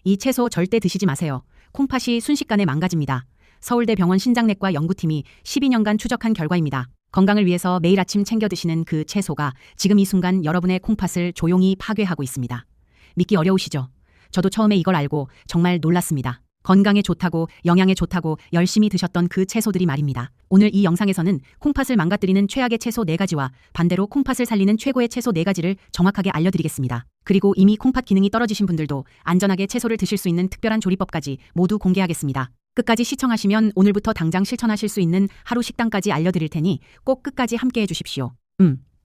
이 채소 절대 드시지 마세요. 콩팥이 순식간에 망가집니다. 서울대병원 신장내과 연구팀이 12년간 추적한 결과입니다. 건강을 위해서 매일 아침 챙겨 드시는 그 채소가 지금 이 순간 여러분의 콩팥을 조용히 파괴하고 있습니다. 믿기 어려우시죠? 저도 처음에 이걸 알고 정말 놀랐습니다. 건강에 좋다고, 영양에 좋다고 열심히 드셨던 그 채소들이 말입니다. 오늘 이 영상에서는 콩팥을 망가뜨리는 최악의 채소 4가지와 반대로 콩팥을 살리는 최고의 채소 4가지를 정확하게 알려드리겠습니다. 그리고 이미 콩팥 기능이 떨어지신 분들도 안전하게 채소를 드실 수 있는 특별한 조리법까지 모두 공개하겠습니다. 끝까지 시청하시면 오늘부터 당장 실천하실 수 있는 하루 식단까지 알려드릴 테니 꼭 끝까지 함께해 주십시오.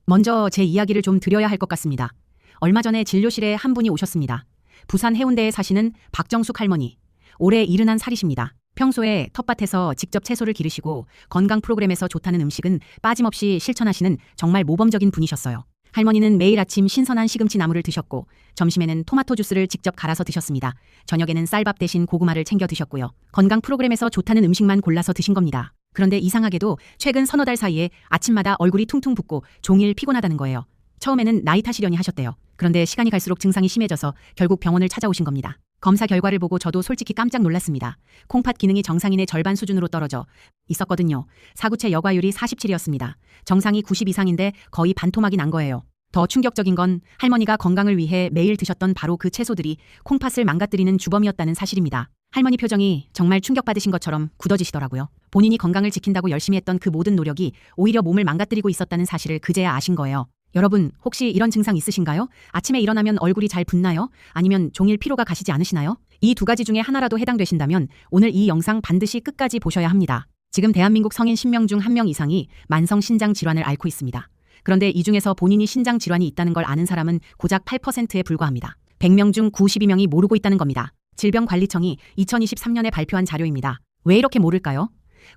먼저 제 이야기를 좀 드려야 할 것 같습니다. 얼마 전에 진료실에 한 분이 오셨습니다. 부산 해운대에 사시는 박정숙 할머니. 올해 71살이십니다. 평소에 텃밭에서 직접 채소를 기르시고 건강 프로그램에서 좋다는 음식은 빠짐없이 실천하시는 정말 모범적인 분이셨어요. 할머니는 매일 아침 신선한 시금치 나물을 드셨고 점심에는 토마토 주스를 직접 갈아서 드셨습니다. 저녁에는 쌀밥 대신 고구마를 챙겨 드셨고요. 건강 프로그램에서 좋다는 음식만 골라서 드신 겁니다. 그런데 이상하게도 최근 서너 달 사이에 아침마다 얼굴이 퉁퉁 붓고 종일 피곤하다는 거예요. 처음에는 나이 탓이려니 하셨대요. 그런데 시간이 갈수록 증상이 심해져서 결국 병원을 찾아오신 겁니다. 검사 결과를 보고 저도 솔직히 깜짝 놀랐습니다. 콩팥 기능이 정상인의 절반 수준으로 떨어져 있었거든요. 사구체 여과율이 47이었습니다. 정상이 90 이상인데 거의 반토막이 난 거예요. 더 충격적인 건 할머니가 건강을 위해 매일 드셨던 바로 그 채소들이 콩팥을 망가뜨리는 주범이었다는 사실입니다. 할머니 표정이 정말 충격받으신 것처럼 굳어지시더라고요. 본인이 건강을 지킨다고 열심히 했던 그 모든 노력이 오히려 몸을 망가뜨리고 있었다는 사실을 그제야 아신 거예요. 여러분, 혹시 이런 증상 있으신가요? 아침에 일어나면 얼굴이 잘 붓나요? 아니면 종일 피로가 가시지 않으시나요? 이 2가지 중에 하나라도 해당되신다면 오늘 이 영상 반드시 끝까지 보셔야 합니다. 지금 대한민국 성인 10명 중 1명 이상이 만성 신장 질환을 앓고 있습니다. 그런데 이 중에서 본인이 신장 질환이 있다는 걸 아는 사람은 고작 8%에 불과합니다. 100명 중 92명이 모르고 있다는 겁니다. 질병관리청이 2023년에 발표한 자료입니다. 왜 이렇게 모를까요?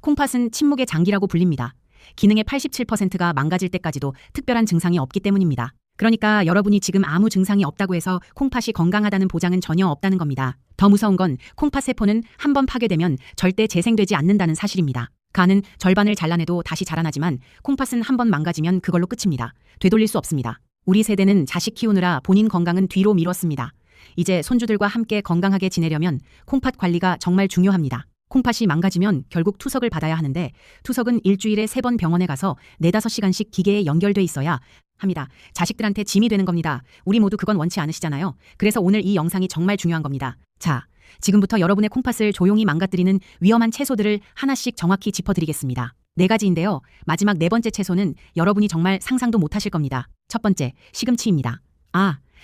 콩팥은 침묵의 장기라고 불립니다. 기능의 87%가 망가질 때까지도 특별한 증상이 없기 때문입니다. 그러니까 여러분이 지금 아무 증상이 없다고 해서 콩팥이 건강하다는 보장은 전혀 없다는 겁니다. 더 무서운 건 콩팥 세포는 한번 파괴되면 절대 재생되지 않는다는 사실입니다. 간은 절반을 잘라내도 다시 자라나지만 콩팥은 한번 망가지면 그걸로 끝입니다. 되돌릴 수 없습니다. 우리 세대는 자식 키우느라 본인 건강은 뒤로 미뤘습니다. 이제 손주들과 함께 건강하게 지내려면 콩팥 관리가 정말 중요합니다. 콩팥이 망가지면 결국 투석을 받아야 하는데 투석은 일주일에 3번 병원에 가서 4-5시간씩 기계에 연결돼 있어야 합니다. 자식들한테 짐이 되는 겁니다. 우리 모두 그건 원치 않으시잖아요. 그래서 오늘 이 영상이 정말 중요한 겁니다. 자, 지금부터 여러분의 콩팥을 조용히 망가뜨리는 위험한 채소들을 하나씩 정확히 짚어드리겠습니다. 4가지인데요. 마지막 4번째 채소는 여러분이 정말 상상도 못하실 겁니다. 첫 번째, 시금치입니다.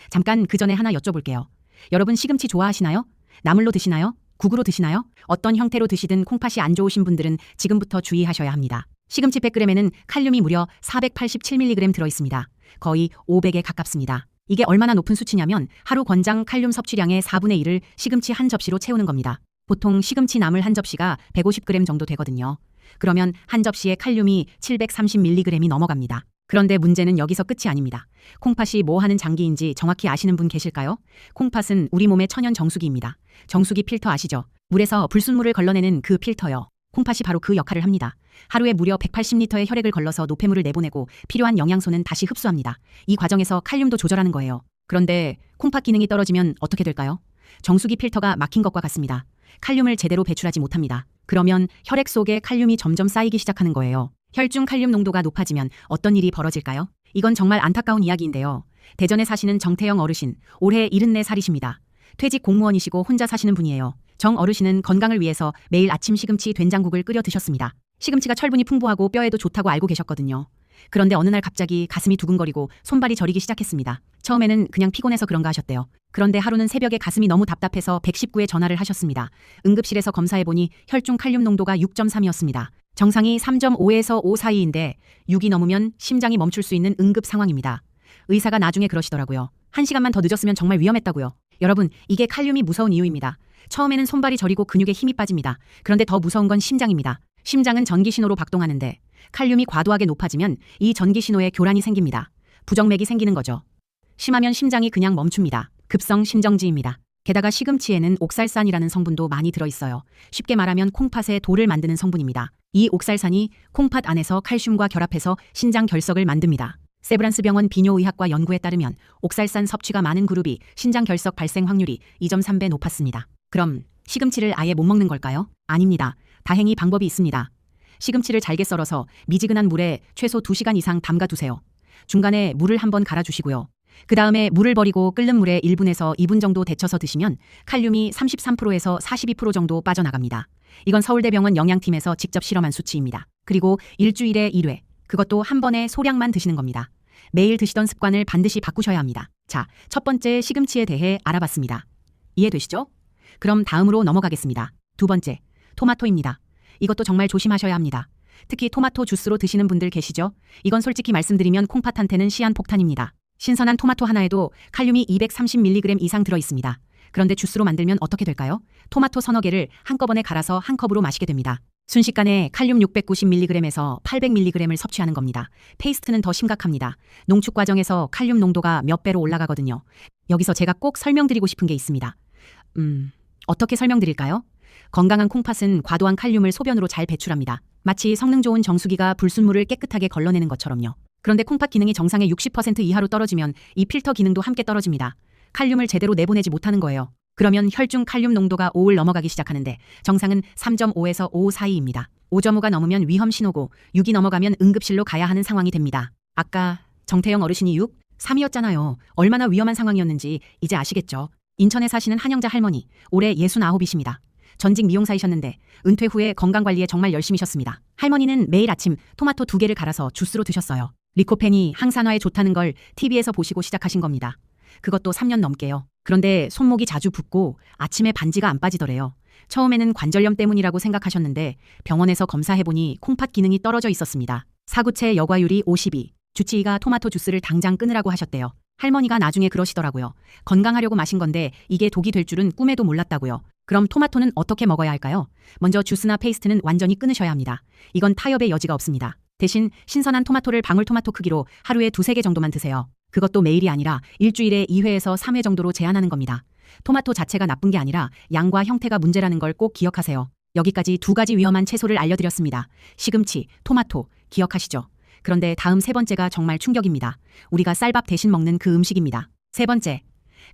잠깐 그 전에 하나 여쭤볼게요. 여러분 시금치 좋아하시나요? 나물로 드시나요? 국으로 드시나요? 어떤 형태로 드시든 콩팥이 안 좋으신 분들은 지금부터 주의하셔야 합니다. 시금치 100g에는 칼륨이 무려 487mg 들어있습니다. 거의 500에 가깝습니다. 이게 얼마나 높은 수치냐면 하루 권장 칼륨 섭취량의 4분의 1을 시금치 한 접시로 채우는 겁니다. 보통 시금치 나물 한 접시가 150g 정도 되거든요. 그러면 한 접시에 칼륨이 730mg이 넘어갑니다. 그런데 문제는 여기서 끝이 아닙니다. 콩팥이 뭐 하는 장기인지 정확히 아시는 분 계실까요? 콩팥은 우리 몸의 천연 정수기입니다. 정수기 필터 아시죠? 물에서 불순물을 걸러내는 그 필터요. 콩팥이 바로 그 역할을 합니다. 하루에 무려 180리터의 혈액을 걸러서 노폐물을 내보내고 필요한 영양소는 다시 흡수합니다. 이 과정에서 칼륨도 조절하는 거예요. 그런데 콩팥 기능이 떨어지면 어떻게 될까요? 정수기 필터가 막힌 것과 같습니다. 칼륨을 제대로 배출하지 못합니다. 그러면 혈액 속에 칼륨이 점점 쌓이기 시작하는 거예요. 혈중 칼륨 농도가 높아지면 어떤 일이 벌어질까요? 이건 정말 안타까운 이야기인데요. 대전에 사시는 정태영 어르신, 올해 74살이십니다. 퇴직 공무원이시고 혼자 사시는 분이에요. 정 어르신은 건강을 위해서 매일 아침 시금치 된장국을 끓여 드셨습니다. 시금치가 철분이 풍부하고 뼈에도 좋다고 알고 계셨거든요. 그런데 어느 날 갑자기 가슴이 두근거리고 손발이 저리기 시작했습니다. 처음에는 그냥 피곤해서 그런가 하셨대요. 그런데 하루는 새벽에 가슴이 너무 답답해서 119에 전화를 하셨습니다. 응급실에서 검사해보니 혈중 칼륨 농도가 6.3이었습니다. 정상이 3.5에서 5 사이인데 6이 넘으면 심장이 멈출 수 있는 응급 상황입니다. 의사가 나중에 그러시더라고요. 1시간만 더 늦었으면 정말 위험했다고요. 여러분, 이게 칼륨이 무서운 이유입니다. 처음에는 손발이 저리고 근육에 힘이 빠집니다. 그런데 더 무서운 건 심장입니다. 심장은 전기 신호로 박동하는데 칼륨이 과도하게 높아지면 이 전기 신호에 교란이 생깁니다. 부정맥이 생기는 거죠. 심하면 심장이 그냥 멈춥니다. 급성 심정지입니다. 게다가 시금치에는 옥살산이라는 성분도 많이 들어있어요. 쉽게 말하면 콩팥의 돌을 만드는 성분입니다. 이 옥살산이 콩팥 안에서 칼슘과 결합해서 신장 결석을 만듭니다. 세브란스 병원 비뇨의학과 연구에 따르면 옥살산 섭취가 많은 그룹이 신장 결석 발생 확률이 2.3배 높았습니다. 그럼 시금치를 아예 못 먹는 걸까요? 아닙니다. 다행히 방법이 있습니다. 시금치를 잘게 썰어서 미지근한 물에 최소 2시간 이상 담가두세요. 중간에 물을 한번 갈아주시고요. 그 다음에 물을 버리고 끓는 물에 1분에서 2분 정도 데쳐서 드시면 칼륨이 33%에서 42% 정도 빠져나갑니다. 이건 서울대병원 영양팀에서 직접 실험한 수치입니다. 그리고 일주일에 1회, 그것도 한 번에 소량만 드시는 겁니다. 매일 드시던 습관을 반드시 바꾸셔야 합니다. 자, 첫 번째 시금치에 대해 알아봤습니다. 이해되시죠? 그럼 다음으로 넘어가겠습니다. 두 번째, 토마토입니다. 이것도 정말 조심하셔야 합니다. 특히 토마토 주스로 드시는 분들 계시죠? 이건 솔직히 말씀드리면 콩팥한테는 시한폭탄입니다. 신선한 토마토 하나에도 칼륨이 230mg 이상 들어있습니다. 그런데 주스로 만들면 어떻게 될까요? 토마토 서너 개를 한꺼번에 갈아서 한 컵으로 마시게 됩니다. 순식간에 칼륨 690mg에서 800mg을 섭취하는 겁니다. 페이스트는 더 심각합니다. 농축 과정에서 칼륨 농도가 몇 배로 올라가거든요. 여기서 제가 꼭 설명드리고 싶은 게 있습니다. 어떻게 설명드릴까요? 건강한 콩팥은 과도한 칼륨을 소변으로 잘 배출합니다. 마치 성능 좋은 정수기가 불순물을 깨끗하게 걸러내는 것처럼요. 그런데 콩팥 기능이 정상의 60% 이하로 떨어지면 이 필터 기능도 함께 떨어집니다. 칼륨을 제대로 내보내지 못하는 거예요. 그러면 혈중 칼륨 농도가 5를 넘어가기 시작하는데 정상은 3.5에서 5 사이입니다. 5.5가 넘으면 위험 신호고 6이 넘어가면 응급실로 가야 하는 상황이 됩니다. 아까 정태영 어르신이 6, 3이었잖아요. 얼마나 위험한 상황이었는지 이제 아시겠죠? 인천에 사시는 한영자 할머니, 올해 69이십니다. 전직 미용사이셨는데 은퇴 후에 건강관리에 정말 열심히셨습니다. 할머니는 매일 아침 토마토 2개를 갈아서 주스로 드셨어요. 리코펜이 항산화에 좋다는 걸 TV에서 보시고 시작하신 겁니다. 그것도 3년 넘게요. 그런데 손목이 자주 붓고 아침에 반지가 안 빠지더래요. 처음에는 관절염 때문이라고 생각하셨는데 병원에서 검사해보니 콩팥 기능이 떨어져 있었습니다. 사구체 여과율이 52, 주치의가 토마토 주스를 당장 끊으라고 하셨대요. 할머니가 나중에 그러시더라고요. 건강하려고 마신 건데 이게 독이 될 줄은 꿈에도 몰랐다고요. 그럼 토마토는 어떻게 먹어야 할까요? 먼저 주스나 페이스트는 완전히 끊으셔야 합니다. 이건 타협의 여지가 없습니다. 대신 신선한 토마토를 방울토마토 크기로 하루에 2-3개 정도만 드세요. 그것도 매일이 아니라 일주일에 2회에서 3회 정도로 제한하는 겁니다. 토마토 자체가 나쁜 게 아니라 양과 형태가 문제라는 걸 꼭 기억하세요. 여기까지 2가지 위험한 채소를 알려드렸습니다. 시금치, 토마토, 기억하시죠? 그런데 다음 세 번째가 정말 충격입니다. 우리가 쌀밥 대신 먹는 그 음식입니다. 세 번째,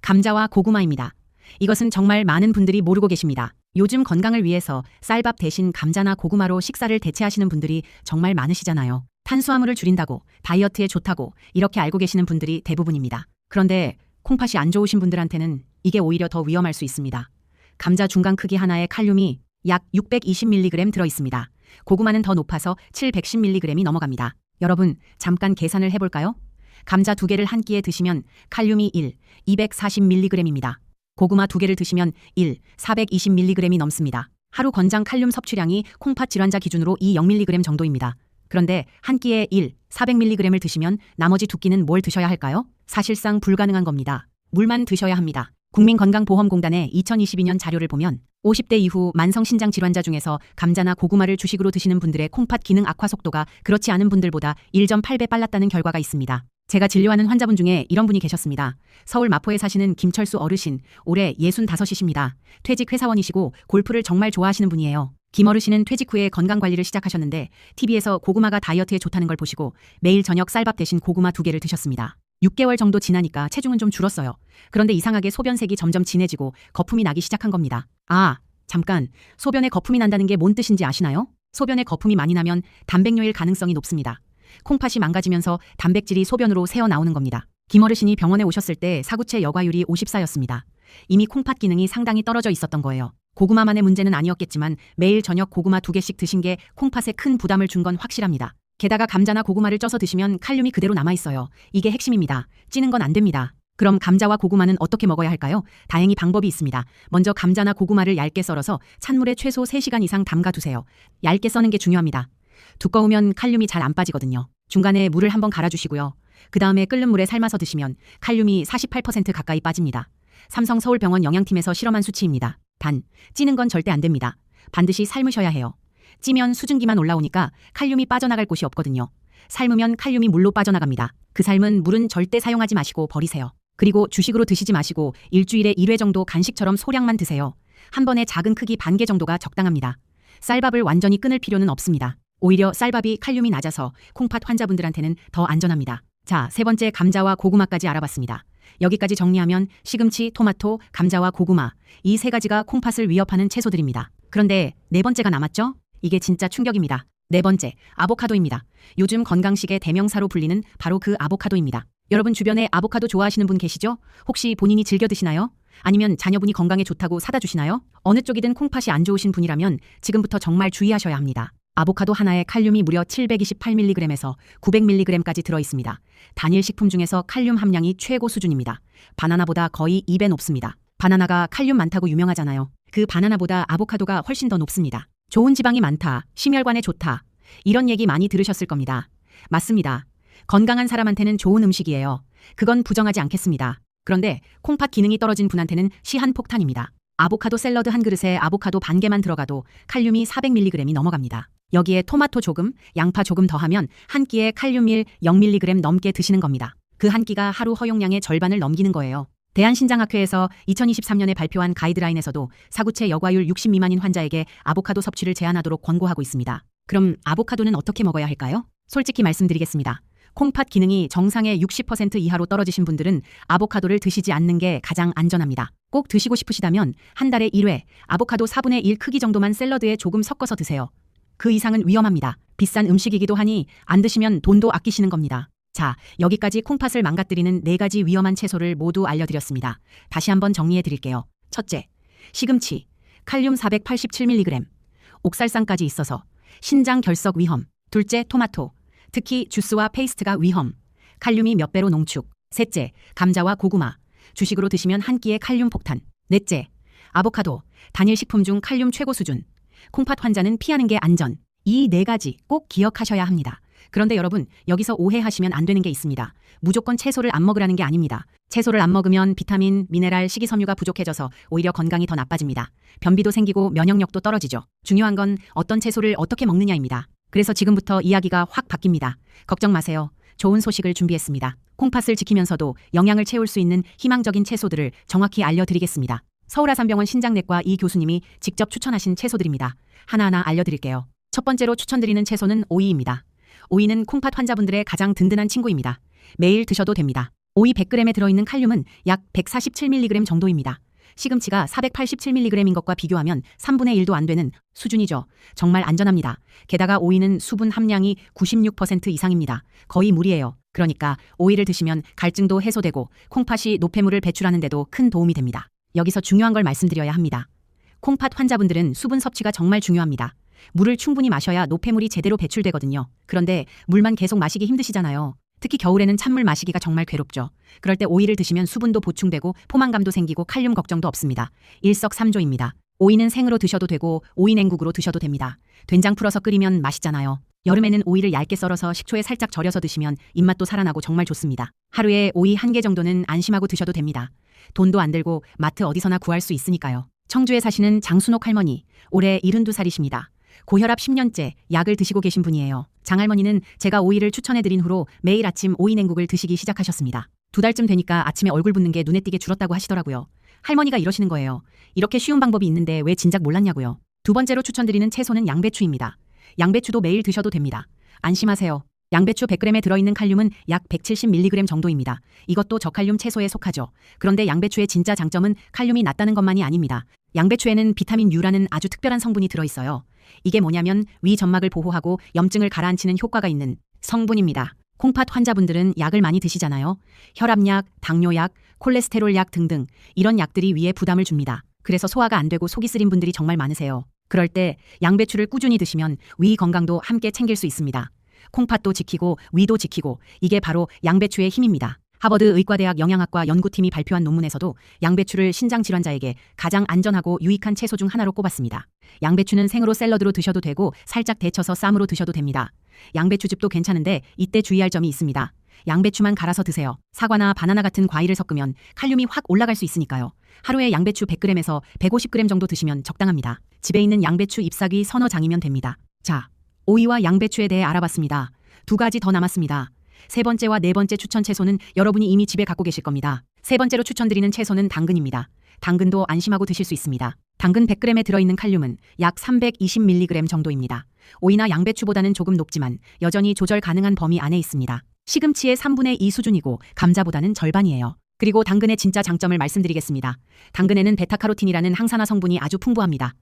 감자와 고구마입니다. 이것은 정말 많은 분들이 모르고 계십니다. 요즘 건강을 위해서 쌀밥 대신 감자나 고구마로 식사를 대체하시는 분들이 정말 많으시잖아요. 탄수화물을 줄인다고, 다이어트에 좋다고 이렇게 알고 계시는 분들이 대부분입니다. 그런데 콩팥이 안 좋으신 분들한테는 이게 오히려 더 위험할 수 있습니다. 감자 중간 크기 하나에 칼륨이 약 620mg 들어있습니다. 고구마는 더 높아서 710mg이 넘어갑니다. 여러분, 잠깐 계산을 해볼까요? 감자 2개를 한 끼에 드시면 칼륨이 1, 240mg입니다. 고구마 2개를 드시면 1, 420mg이 넘습니다. 하루 권장 칼륨 섭취량이 콩팥 질환자 기준으로 2.0mg 정도입니다. 그런데 한 끼에 1, 400mg을 드시면 나머지 2끼는 뭘 드셔야 할까요? 사실상 불가능한 겁니다. 물만 드셔야 합니다. 국민건강보험공단의 2022년 자료를 보면 50대 이후 만성신장 질환자 중에서 감자나 고구마를 주식으로 드시는 분들의 콩팥 기능 악화 속도가 그렇지 않은 분들보다 1.8배 빨랐다는 결과가 있습니다. 제가 진료하는 환자분 중에 이런 분이 계셨습니다. 서울 마포에 사시는 김철수 어르신, 올해 65이십니다. 퇴직 회사원이시고 골프를 정말 좋아하시는 분이에요. 김 어르신은 퇴직 후에 건강관리를 시작하셨는데 TV에서 고구마가 다이어트에 좋다는 걸 보시고 매일 저녁 쌀밥 대신 고구마 2개를 드셨습니다. 6개월 정도 지나니까 체중은 좀 줄었어요. 그런데 이상하게 소변색이 점점 진해지고 거품이 나기 시작한 겁니다. 아, 잠깐. 소변에 거품이 난다는 게 뭔 뜻인지 아시나요? 소변에 거품이 많이 나면 단백뇨일 가능성이 높습니다. 콩팥이 망가지면서 단백질이 소변으로 새어나오는 겁니다. 김 어르신이 병원에 오셨을 때 사구체 여과율이 54였습니다. 이미 콩팥 기능이 상당히 떨어져 있었던 거예요. 고구마만의 문제는 아니었겠지만 매일 저녁 고구마 2개씩 드신 게 콩팥에 큰 부담을 준 건 확실합니다. 게다가 감자나 고구마를 쪄서 드시면 칼륨이 그대로 남아있어요. 이게 핵심입니다. 찌는 건 안 됩니다. 그럼 감자와 고구마는 어떻게 먹어야 할까요? 다행히 방법이 있습니다. 먼저 감자나 고구마를 얇게 썰어서 찬물에 최소 3시간 이상 담가두세요. 얇게 써는 게 중요합니다. 두꺼우면 칼륨이 잘 안 빠지거든요. 중간에 물을 한번 갈아주시고요. 그 다음에 끓는 물에 삶아서 드시면 칼륨이 48% 가까이 빠집니다. 삼성 서울병원 영양팀에서 실험한 수치입니다. 단, 찌는 건 절대 안 됩니다. 반드시 삶으셔야 해요. 찌면 수증기만 올라오니까 칼륨이 빠져나갈 곳이 없거든요. 삶으면 칼륨이 물로 빠져나갑니다. 그 삶은 물은 절대 사용하지 마시고 버리세요. 그리고 주식으로 드시지 마시고 일주일에 1회 정도 간식처럼 소량만 드세요. 한 번에 작은 크기 반 개 정도가 적당합니다. 쌀밥을 완전히 끊을 필요는 없습니다. 오히려 쌀밥이 칼륨이 낮아서 콩팥 환자분들한테는 더 안전합니다. 자, 세 번째 감자와 고구마까지 알아봤습니다. 여기까지 정리하면 시금치, 토마토, 감자와 고구마 이 세 가지가 콩팥을 위협하는 채소들입니다. 그런데 네 번째가 남았죠? 이게 진짜 충격입니다. 네 번째, 아보카도입니다. 요즘 건강식의 대명사로 불리는 바로 그 아보카도입니다. 여러분 주변에 아보카도 좋아하시는 분 계시죠? 혹시 본인이 즐겨 드시나요? 아니면 자녀분이 건강에 좋다고 사다 주시나요? 어느 쪽이든 콩팥이 안 좋으신 분이라면 지금부터 정말 주의하셔야 합니다. 아보카도 하나에 칼륨이 무려 728mg에서 900mg까지 들어있습니다. 단일 식품 중에서 칼륨 함량이 최고 수준입니다. 바나나보다 거의 2배 높습니다. 바나나가 칼륨 많다고 유명하잖아요. 그 바나나보다 아보카도가 훨씬 더 높습니다. 좋은 지방이 많다, 심혈관에 좋다. 이런 얘기 많이 들으셨을 겁니다. 맞습니다. 건강한 사람한테는 좋은 음식이에요. 그건 부정하지 않겠습니다. 그런데 콩팥 기능이 떨어진 분한테는 시한폭탄입니다. 아보카도 샐러드 한 그릇에 아보카도 반 개만 들어가도 칼륨이 400mg이 넘어갑니다. 여기에 토마토 조금, 양파 조금 더하면 한 끼에 칼륨 0mg 넘게 드시는 겁니다. 그 한 끼가 하루 허용량의 절반을 넘기는 거예요. 대한신장학회에서 2023년에 발표한 가이드라인에서도 사구체 여과율 60 미만인 환자에게 아보카도 섭취를 제한하도록 권고하고 있습니다. 그럼 아보카도는 어떻게 먹어야 할까요? 솔직히 말씀드리겠습니다. 콩팥 기능이 정상의 60% 이하로 떨어지신 분들은 아보카도를 드시지 않는 게 가장 안전합니다. 꼭 드시고 싶으시다면 한 달에 1회 아보카도 4분의 1 크기 정도만 샐러드에 조금 섞어서 드세요. 그 이상은 위험합니다. 비싼 음식이기도 하니 안 드시면 돈도 아끼시는 겁니다. 자, 여기까지 콩팥을 망가뜨리는 4가지 위험한 채소를 모두 알려드렸습니다. 다시 한번 정리해 드릴게요. 첫째, 시금치, 칼륨 487mg, 옥살산까지 있어서 신장 결석 위험. 둘째, 토마토, 특히 주스와 페이스트가 위험. 칼륨이 몇 배로 농축. 셋째, 감자와 고구마, 주식으로 드시면 한 끼에 칼륨 폭탄. 넷째, 아보카도, 단일 식품 중 칼륨 최고 수준. 콩팥 환자는 피하는 게 안전. 이 4가지 꼭 기억하셔야 합니다. 그런데 여러분, 여기서 오해하시면 안 되는 게 있습니다. 무조건 채소를 안 먹으라는 게 아닙니다. 채소를 안 먹으면 비타민, 미네랄, 식이섬유가 부족해져서 오히려 건강이 더 나빠집니다. 변비도 생기고 면역력도 떨어지죠. 중요한 건 어떤 채소를 어떻게 먹느냐입니다. 그래서 지금부터 이야기가 확 바뀝니다. 걱정 마세요. 좋은 소식을 준비했습니다. 콩팥을 지키면서도 영양을 채울 수 있는 희망적인 채소들을 정확히 알려드리겠습니다. 서울아산병원 신장내과 이 교수님이 직접 추천하신 채소들입니다. 하나하나 알려드릴게요. 첫 번째로 추천드리는 채소는 오이입니다. 오이는 콩팥 환자분들의 가장 든든한 친구입니다. 매일 드셔도 됩니다. 오이 100g에 들어있는 칼륨은 약 147mg 정도입니다. 시금치가 487mg인 것과 비교하면 3분의 1도 안 되는 수준이죠. 정말 안전합니다. 게다가 오이는 수분 함량이 96% 이상입니다. 거의 물이에요. 그러니까 오이를 드시면 갈증도 해소되고 콩팥이 노폐물을 배출하는 데도 큰 도움이 됩니다. 여기서 중요한 걸 말씀드려야 합니다. 콩팥 환자분들은 수분 섭취가 정말 중요합니다. 물을 충분히 마셔야 노폐물이 제대로 배출되거든요. 그런데 물만 계속 마시기 힘드시잖아요. 특히 겨울에는 찬물 마시기가 정말 괴롭죠. 그럴 때 오이를 드시면 수분도 보충되고 포만감도 생기고 칼륨 걱정도 없습니다. 일석삼조입니다. 오이는 생으로 드셔도 되고 오이 냉국으로 드셔도 됩니다. 된장 풀어서 끓이면 맛있잖아요. 여름에는 오이를 얇게 썰어서 식초에 살짝 절여서 드시면 입맛도 살아나고 정말 좋습니다. 하루에 오이 1개 정도는 안심하고 드셔도 됩니다. 돈도 안 들고 마트 어디서나 구할 수 있으니까요. 청주에 사시는 장순옥 할머니, 올해 72살이십니다. 고혈압 10년째 약을 드시고 계신 분이에요. 장할머니는 제가 오이를 추천해드린 후로 매일 아침 오이 냉국을 드시기 시작하셨습니다. 2달쯤 되니까 아침에 얼굴 붓는 게 눈에 띄게 줄었다고 하시더라고요. 할머니가 이러시는 거예요. 이렇게 쉬운 방법이 있는데 왜 진작 몰랐냐고요. 두 번째로 추천드리는 채소는 양배추입니다. 양배추도 매일 드셔도 됩니다. 안심하세요. 양배추 100g에 들어있는 칼륨은 약 170mg 정도입니다. 이것도 저칼륨 채소에 속하죠. 그런데 양배추의 진짜 장점은 칼륨이 낮다는 것만이 아닙니다. 양배추에는 비타민 U라는 아주 특별한 성분이 들어있어요. 이게 뭐냐면 위 점막을 보호하고 염증을 가라앉히는 효과가 있는 성분입니다. 콩팥 환자분들은 약을 많이 드시잖아요. 혈압약, 당뇨약, 콜레스테롤 약 등등 이런 약들이 위에 부담을 줍니다. 그래서 소화가 안 되고 속이 쓰린 분들이 정말 많으세요. 그럴 때 양배추를 꾸준히 드시면 위 건강도 함께 챙길 수 있습니다. 콩팥도 지키고 위도 지키고 이게 바로 양배추의 힘입니다. 하버드 의과대학 영양학과 연구팀이 발표한 논문에서도 양배추를 신장질환자에게 가장 안전하고 유익한 채소 중 하나로 꼽았습니다. 양배추는 생으로 샐러드로 드셔도 되고 살짝 데쳐서 쌈으로 드셔도 됩니다. 양배추즙도 괜찮은데 이때 주의할 점이 있습니다. 양배추만 갈아서 드세요. 사과나 바나나 같은 과일을 섞으면 칼륨이 확 올라갈 수 있으니까요. 하루에 양배추 100g에서 150g 정도 드시면 적당합니다. 집에 있는 양배추 잎사귀 서너 장이면 됩니다. 자, 오이와 양배추에 대해 알아봤습니다. 2가지 더 남았습니다. 세 번째와 네 번째 추천 채소는 여러분이 이미 집에 갖고 계실 겁니다. 세 번째로 추천드리는 채소는 당근입니다. 당근도 안심하고 드실 수 있습니다. 당근 100g에 들어있는 칼륨은 약 320mg 정도입니다. 오이나 양배추보다는 조금 높지만 여전히 조절 가능한 범위 안에 있습니다. 시금치의 3분의 2 수준이고 감자보다는 절반이에요. 그리고 당근의 진짜 장점을 말씀드리겠습니다. 당근에는 베타카로틴이라는 항산화 성분이 아주 풍부합니다.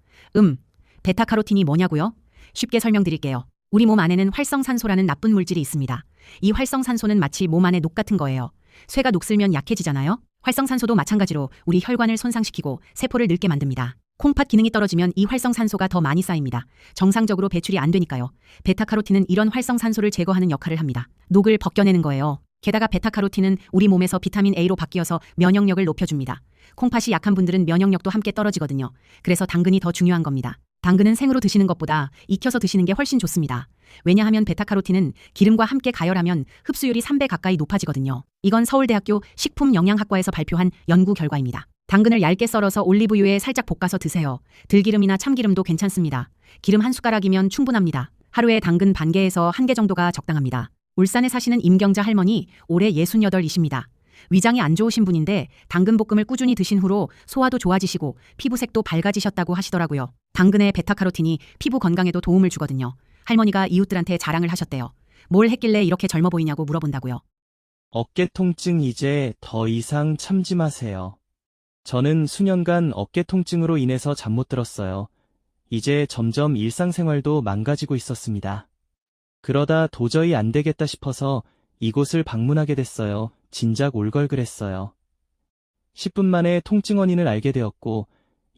베타카로틴이 뭐냐고요? 쉽게 설명드릴게요. 우리 몸 안에는 활성산소라는 나쁜 물질이 있습니다. 이 활성산소는 마치 몸 안의 녹 같은 거예요. 쇠가 녹슬면 약해지잖아요? 활성산소도 마찬가지로 우리 혈관을 손상시키고 세포를 늙게 만듭니다. 콩팥 기능이 떨어지면 이 활성산소가 더 많이 쌓입니다. 정상적으로 배출이 안 되니까요. 베타카로틴은 이런 활성산소를 제거하는 역할을 합니다. 녹을 벗겨내는 거예요. 게다가 베타카로틴은 우리 몸에서 비타민 A로 바뀌어서 면역력을 높여줍니다. 콩팥이 약한 분들은 면역력도 함께 떨어지거든요. 그래서 당근이 더 중요한 겁니다. 당근은 생으로 드시는 것보다 익혀서 드시는 게 훨씬 좋습니다. 왜냐하면 베타카로틴은 기름과 함께 가열하면 흡수율이 3배 가까이 높아지거든요. 이건 서울대학교 식품영양학과에서 발표한 연구 결과입니다. 당근을 얇게 썰어서 올리브유에 살짝 볶아서 드세요. 들기름이나 참기름도 괜찮습니다. 기름 한 숟가락이면 충분합니다. 하루에 당근 반 개에서 1개 정도가 적당합니다. 울산에 사시는 임경자 할머니, 올해 68이십니다. 위장이 안 좋으신 분인데 당근볶음을 꾸준히 드신 후로 소화도 좋아지시고 피부색도 밝아지셨다고 하시더라고요. 당근의 베타카로틴이 피부 건강에도 도움을 주거든요. 할머니가 이웃들한테 자랑을 하셨대요. 뭘 했길래 이렇게 젊어 보이냐고 물어본다고요. 어깨 통증 이제 더 이상 참지 마세요. 저는 수년간 어깨 통증으로 인해서 잠 못 들었어요. 이제 점점 일상생활도 망가지고 있었습니다. 그러다 도저히 안 되겠다 싶어서 이곳을 방문하게 됐어요. 진작 올 걸 그랬어요. 10분 만에 통증 원인을 알게 되었고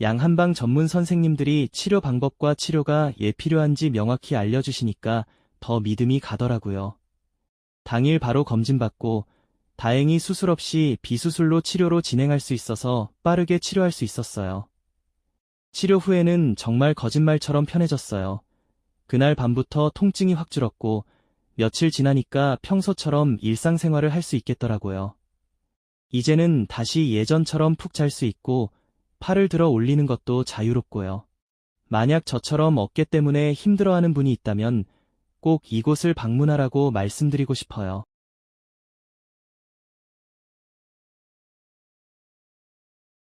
양 한방 전문 선생님들이 치료 방법과 치료가 필요한지 명확히 알려주시니까 더 믿음이 가더라고요. 당일 바로 검진받고 다행히 수술 없이 비수술로 치료로 진행할 수 있어서 빠르게 치료할 수 있었어요. 치료 후에는 정말 거짓말처럼 편해졌어요. 그날 밤부터 통증이 확 줄었고 며칠 지나니까 평소처럼 일상생활을 할 수 있겠더라고요. 이제는 다시 예전처럼 푹 잘 수 있고 팔을 들어 올리는 것도 자유롭고요. 만약 저처럼 어깨 때문에 힘들어하는 분이 있다면 꼭 이곳을 방문하라고 말씀드리고 싶어요.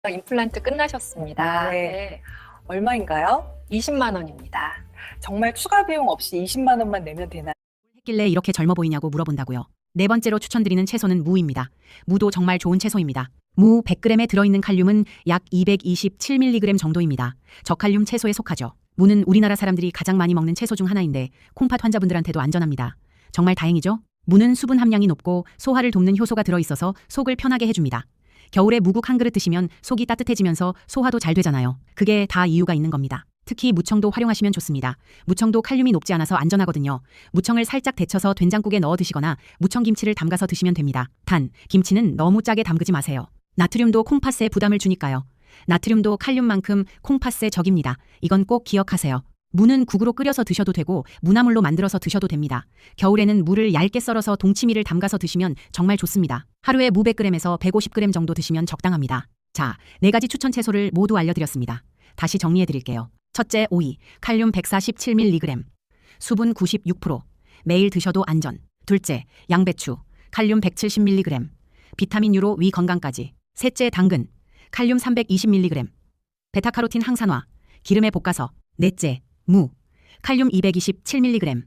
임플란트 끝나셨습니다. 네. 얼마인가요? 20만 원입니다. 정말 추가 비용 없이 20만 원만 내면 되나요? 했길래 이렇게 젊어 보이냐고 물어본다고요. 네 번째로 추천드리는 채소는 무입니다. 무도 정말 좋은 채소입니다. 무 100g에 들어있는 칼륨은 약 227mg 정도입니다. 저칼륨 채소에 속하죠. 무는 우리나라 사람들이 가장 많이 먹는 채소 중 하나인데 콩팥 환자분들한테도 안전합니다. 정말 다행이죠? 무는 수분 함량이 높고 소화를 돕는 효소가 들어있어서 속을 편하게 해줍니다. 겨울에 무국 한 그릇 드시면 속이 따뜻해지면서 소화도 잘 되잖아요. 그게 다 이유가 있는 겁니다. 특히 무청도 활용하시면 좋습니다. 무청도 칼륨이 높지 않아서 안전하거든요. 무청을 살짝 데쳐서 된장국에 넣어 드시거나 무청김치를 담가서 드시면 됩니다. 단, 김치는 너무 짜게 담그지 마세요. 나트륨도 콩팥에 부담을 주니까요. 나트륨도 칼륨만큼 콩팥에 적입니다. 이건 꼭 기억하세요. 무는 국으로 끓여서 드셔도 되고 무나물로 만들어서 드셔도 됩니다. 겨울에는 무를 얇게 썰어서 동치미를 담가서 드시면 정말 좋습니다. 하루에 무 100g에서 150g 정도 드시면 적당합니다. 자, 4가지 추천 채소를 모두 알려드렸습니다. 다시 정리해드릴게요. 첫째, 오이, 칼륨 147mg, 수분 96%, 매일 드셔도 안전. 둘째, 양배추, 칼륨 170mg, 비타민 U로 위 건강까지. 셋째, 당근, 칼륨 320mg, 베타카로틴 항산화, 기름에 볶아서. 넷째, 무, 칼륨 227mg,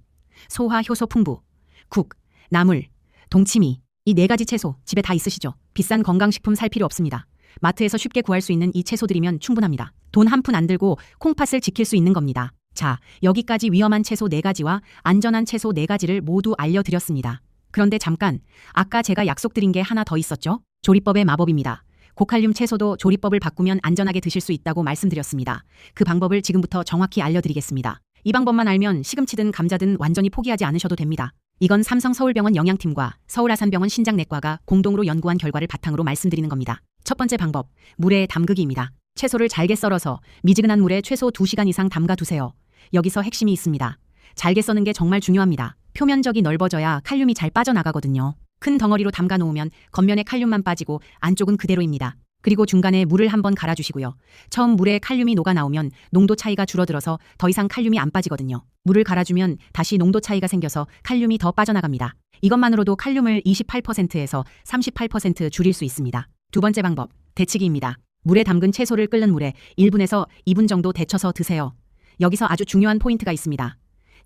소화 효소 풍부, 국, 나물, 동치미. 이 4가지 채소 집에 다 있으시죠? 비싼 건강식품 살 필요 없습니다. 마트에서 쉽게 구할 수 있는 이 채소들이면 충분합니다. 돈 한 푼 안 들고 콩팥을 지킬 수 있는 겁니다. 자, 여기까지 위험한 채소 4가지와 안전한 채소 4가지를 모두 알려드렸습니다. 그런데 잠깐, 아까 제가 약속드린 게 하나 더 있었죠? 조리법의 마법입니다. 고칼륨 채소도 조리법을 바꾸면 안전하게 드실 수 있다고 말씀드렸습니다. 그 방법을 지금부터 정확히 알려드리겠습니다. 이 방법만 알면 시금치든 감자든 완전히 포기하지 않으셔도 됩니다. 이건 삼성서울병원 영양팀과 서울아산병원 신장내과가 공동으로 연구한 결과를 바탕으로 말씀드리는 겁니다. 첫 번째 방법, 물에 담그기입니다. 채소를 잘게 썰어서 미지근한 물에 최소 2시간 이상 담가 두세요. 여기서 핵심이 있습니다. 잘게 써는 게 정말 중요합니다. 표면적이 넓어져야 칼륨이 잘 빠져나가거든요. 큰 덩어리로 담가 놓으면 겉면에 칼륨만 빠지고 안쪽은 그대로입니다. 그리고 중간에 물을 한번 갈아주시고요. 처음 물에 칼륨이 녹아 나오면 농도 차이가 줄어들어서 더 이상 칼륨이 안 빠지거든요. 물을 갈아주면 다시 농도 차이가 생겨서 칼륨이 더 빠져나갑니다. 이것만으로도 칼륨을 28%에서 38% 줄일 수 있습니다. 두 번째 방법, 데치기입니다. 물에 담근 채소를 끓는 물에 1분에서 2분 정도 데쳐서 드세요. 여기서 아주 중요한 포인트가 있습니다.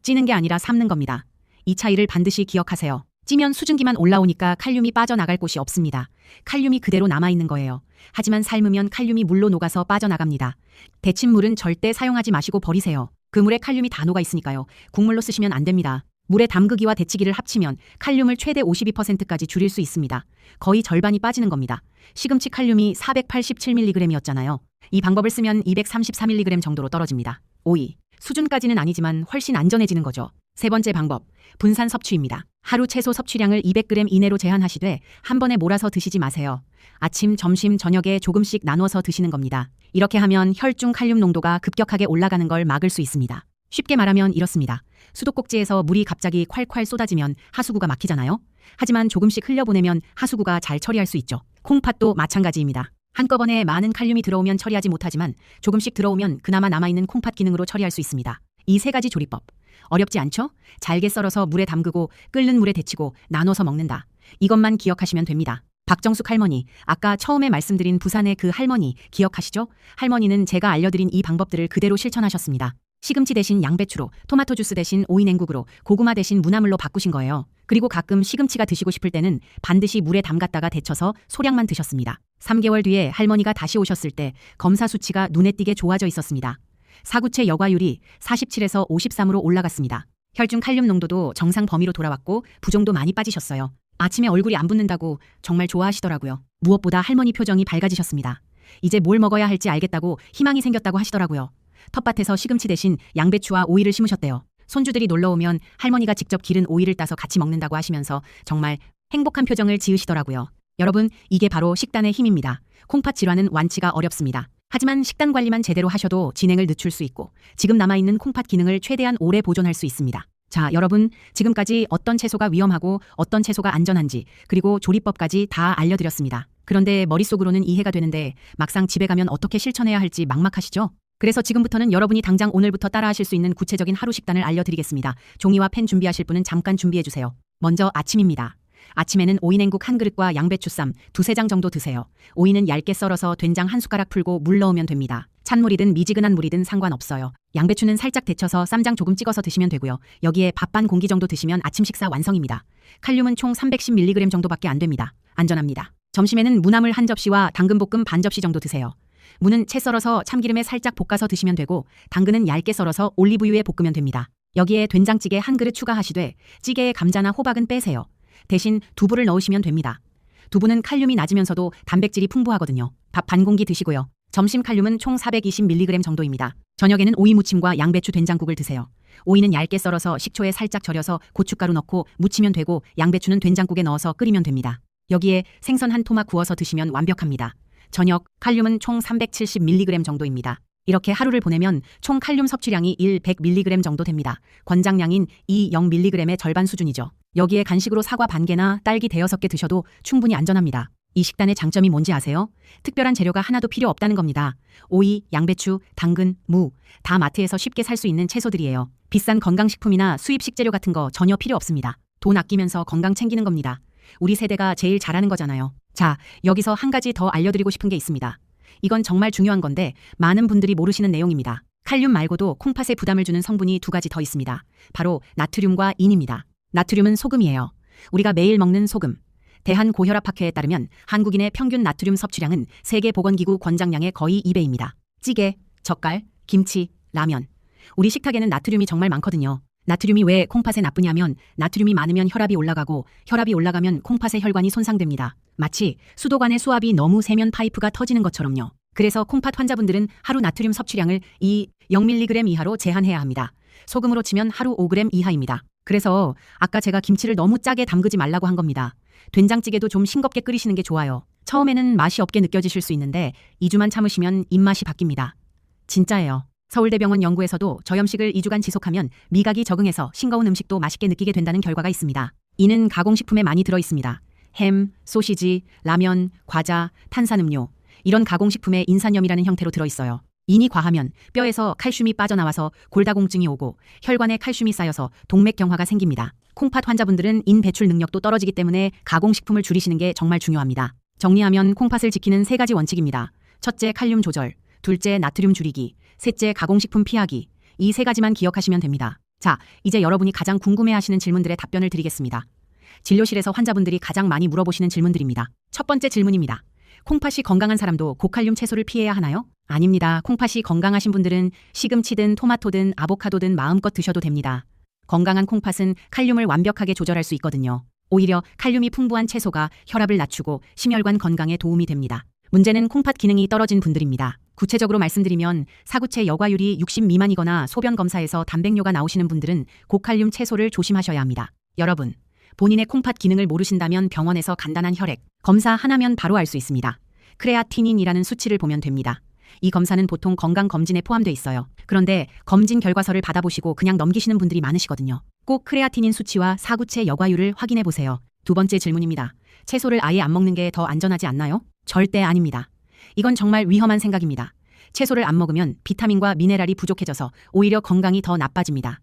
찌는 게 아니라 삶는 겁니다. 이 차이를 반드시 기억하세요. 찌면 수증기만 올라오니까 칼륨이 빠져나갈 곳이 없습니다. 칼륨이 그대로 남아있는 거예요. 하지만 삶으면 칼륨이 물로 녹아서 빠져나갑니다. 데친 물은 절대 사용하지 마시고 버리세요. 그 물에 칼륨이 다 녹아 있으니까요. 국물로 쓰시면 안 됩니다. 물에 담그기와 데치기를 합치면 칼륨을 최대 52%까지 줄일 수 있습니다. 거의 절반이 빠지는 겁니다. 시금치 칼륨이 487mg이었잖아요. 이 방법을 쓰면 233mg 정도로 떨어집니다. 오이. 수준까지는 아니지만 훨씬 안전해지는 거죠. 세 번째 방법, 분산 섭취입니다. 하루 최소 섭취량을 200g 이내로 제한하시되 한 번에 몰아서 드시지 마세요. 아침, 점심, 저녁에 조금씩 나눠서 드시는 겁니다. 이렇게 하면 혈중 칼륨 농도가 급격하게 올라가는 걸 막을 수 있습니다. 쉽게 말하면 이렇습니다. 수도꼭지에서 물이 갑자기 콸콸 쏟아지면 하수구가 막히잖아요. 하지만 조금씩 흘려보내면 하수구가 잘 처리할 수 있죠. 콩팥도 마찬가지입니다. 한꺼번에 많은 칼륨이 들어오면 처리하지 못하지만 조금씩 들어오면 그나마 남아있는 콩팥 기능으로 처리할 수 있습니다. 이 세 가지 조리법. 어렵지 않죠? 잘게 썰어서 물에 담그고 끓는 물에 데치고 나눠서 먹는다. 이것만 기억하시면 됩니다. 박정숙 할머니, 아까 처음에 말씀드린 부산의 그 할머니 기억하시죠? 할머니는 제가 알려드린 이 방법들을 그대로 실천하셨습니다. 시금치 대신 양배추로, 토마토 주스 대신 오이 냉국으로, 고구마 대신 무나물로 바꾸신 거예요. 그리고 가끔 시금치가 드시고 싶을 때는 반드시 물에 담갔다가 데쳐서 소량만 드셨습니다. 3개월 뒤에 할머니가 다시 오셨을 때 검사 수치가 눈에 띄게 좋아져 있었습니다. 사구체 여과율이 47에서 53으로 올라갔습니다. 혈중 칼륨 농도도 정상 범위로 돌아왔고 부종도 많이 빠지셨어요. 아침에 얼굴이 안 붓는다고 정말 좋아하시더라고요. 무엇보다 할머니 표정이 밝아지셨습니다. 이제 뭘 먹어야 할지 알겠다고 희망이 생겼다고 하시더라고요. 텃밭에서 시금치 대신 양배추와 오이를 심으셨대요. 손주들이 놀러오면 할머니가 직접 기른 오이를 따서 같이 먹는다고 하시면서 정말 행복한 표정을 지으시더라고요. 여러분, 이게 바로 식단의 힘입니다. 콩팥 질환은 완치가 어렵습니다. 하지만 식단 관리만 제대로 하셔도 진행을 늦출 수 있고 지금 남아있는 콩팥 기능을 최대한 오래 보존할 수 있습니다. 자, 여러분, 지금까지 어떤 채소가 위험하고 어떤 채소가 안전한지 그리고 조리법까지 다 알려드렸습니다. 그런데 머릿속으로는 이해가 되는데 막상 집에 가면 어떻게 실천해야 할지 막막하시죠? 그래서 지금부터는 여러분이 당장 오늘부터 따라하실 수 있는 구체적인 하루 식단을 알려드리겠습니다. 종이와 펜 준비하실 분은 잠깐 준비해주세요. 먼저 아침입니다. 아침에는 오이 냉국 한 그릇과 양배추쌈 두세 장 정도 드세요. 오이는 얇게 썰어서 된장 한 숟가락 풀고 물 넣으면 됩니다. 찬물이든 미지근한 물이든 상관없어요. 양배추는 살짝 데쳐서 쌈장 조금 찍어서 드시면 되고요. 여기에 밥 반 공기 정도 드시면 아침 식사 완성입니다. 칼륨은 총 310mg 정도밖에 안 됩니다. 안전합니다. 점심에는 무나물 한 접시와 당근볶음 반 접시 정도 드세요. 무는 채 썰어서 참기름에 살짝 볶아서 드시면 되고 당근은 얇게 썰어서 올리브유에 볶으면 됩니다. 여기에 된장찌개 한 그릇 추가하시되 찌개에 감자나 호박은 빼세요. 대신 두부를 넣으시면 됩니다. 두부는 칼륨이 낮으면서도 단백질이 풍부하거든요. 밥 반 공기 드시고요. 점심 칼륨은 총 420mg 정도입니다. 저녁에는 오이 무침과 양배추 된장국을 드세요. 오이는 얇게 썰어서 식초에 살짝 절여서 고춧가루 넣고 무치면 되고 양배추는 된장국에 넣어서 끓이면 됩니다. 여기에 생선 한 토막 구워서 드시면 완벽합니다. 저녁 칼륨은 총 370mg 정도입니다. 이렇게 하루를 보내면 총 칼륨 섭취량이 100mg 정도 됩니다. 권장량인 0mg의 절반 수준이죠. 여기에 간식으로 사과 반 개나 딸기 대여섯 개 드셔도 충분히 안전합니다. 이 식단의 장점이 뭔지 아세요? 특별한 재료가 하나도 필요 없다는 겁니다. 오이, 양배추, 당근, 무, 다 마트에서 쉽게 살 수 있는 채소들이에요. 비싼 건강식품이나 수입 식재료 같은 거 전혀 필요 없습니다. 돈 아끼면서 건강 챙기는 겁니다. 우리 세대가 제일 잘하는 거잖아요. 자, 여기서 한 가지 더 알려드리고 싶은 게 있습니다. 이건 정말 중요한 건데 많은 분들이 모르시는 내용입니다. 칼륨 말고도 콩팥에 부담을 주는 성분이 두 가지 더 있습니다. 바로 나트륨과 인입니다. 나트륨은 소금이에요. 우리가 매일 먹는 소금. 대한고혈압학회에 따르면 한국인의 평균 나트륨 섭취량은 세계보건기구 권장량의 거의 2배입니다. 찌개, 젓갈, 김치, 라면. 우리 식탁에는 나트륨이 정말 많거든요. 나트륨이 왜 콩팥에 나쁘냐면 나트륨이 많으면 혈압이 올라가고 혈압이 올라가면 콩팥의 혈관이 손상됩니다. 마치 수도관의 수압이 너무 세면 파이프가 터지는 것처럼요. 그래서 콩팥 환자분들은 하루 나트륨 섭취량을 0mg 이하로 제한해야 합니다. 소금으로 치면 하루 5g 이하입니다. 그래서 아까 제가 김치를 너무 짜게 담그지 말라고 한 겁니다. 된장찌개도 좀 싱겁게 끓이시는 게 좋아요. 처음에는 맛이 없게 느껴지실 수 있는데 2주만 참으시면 입맛이 바뀝니다. 진짜예요. 서울대병원 연구에서도 저염식을 2주간 지속하면 미각이 적응해서 싱거운 음식도 맛있게 느끼게 된다는 결과가 있습니다. 이는 가공식품에 많이 들어있습니다. 햄, 소시지, 라면, 과자, 탄산음료 이런 가공식품에 인산염이라는 형태로 들어있어요. 인이 과하면 뼈에서 칼슘이 빠져나와서 골다공증이 오고 혈관에 칼슘이 쌓여서 동맥경화가 생깁니다. 콩팥 환자분들은 인 배출 능력도 떨어지기 때문에 가공식품을 줄이시는 게 정말 중요합니다. 정리하면 콩팥을 지키는 세 가지 원칙입니다. 첫째, 칼륨 조절. 둘째, 나트륨 줄이기. 셋째, 가공식품 피하기. 이 세 가지만 기억하시면 됩니다. 자, 이제 여러분이 가장 궁금해하시는 질문들의 답변을 드리겠습니다. 진료실에서 환자분들이 가장 많이 물어보시는 질문들입니다. 첫 번째 질문입니다. 콩팥이 건강한 사람도 고칼륨 채소를 피해야 하나요? 아닙니다. 콩팥이 건강하신 분들은 시금치든 토마토든 아보카도든 마음껏 드셔도 됩니다. 건강한 콩팥은 칼륨을 완벽하게 조절할 수 있거든요. 오히려 칼륨이 풍부한 채소가 혈압을 낮추고 심혈관 건강에 도움이 됩니다. 문제는 콩팥 기능이 떨어진 분들입니다. 구체적으로 말씀드리면 사구체 여과율이 60 미만이거나 소변 검사에서 단백뇨가 나오시는 분들은 고칼륨 채소를 조심하셔야 합니다. 여러분, 본인의 콩팥 기능을 모르신다면 병원에서 간단한 혈액 검사 하나면 바로 알 수 있습니다. 크레아티닌이라는 수치를 보면 됩니다. 이 검사는 보통 건강검진에 포함되어 있어요. 그런데 검진 결과서를 받아보시고 그냥 넘기시는 분들이 많으시거든요. 꼭 크레아티닌 수치와 사구체 여과율을 확인해 보세요. 두 번째 질문입니다. 채소를 아예 안 먹는 게 더 안전하지 않나요? 절대 아닙니다. 이건 정말 위험한 생각입니다. 채소를 안 먹으면 비타민과 미네랄이 부족해져서 오히려 건강이 더 나빠집니다.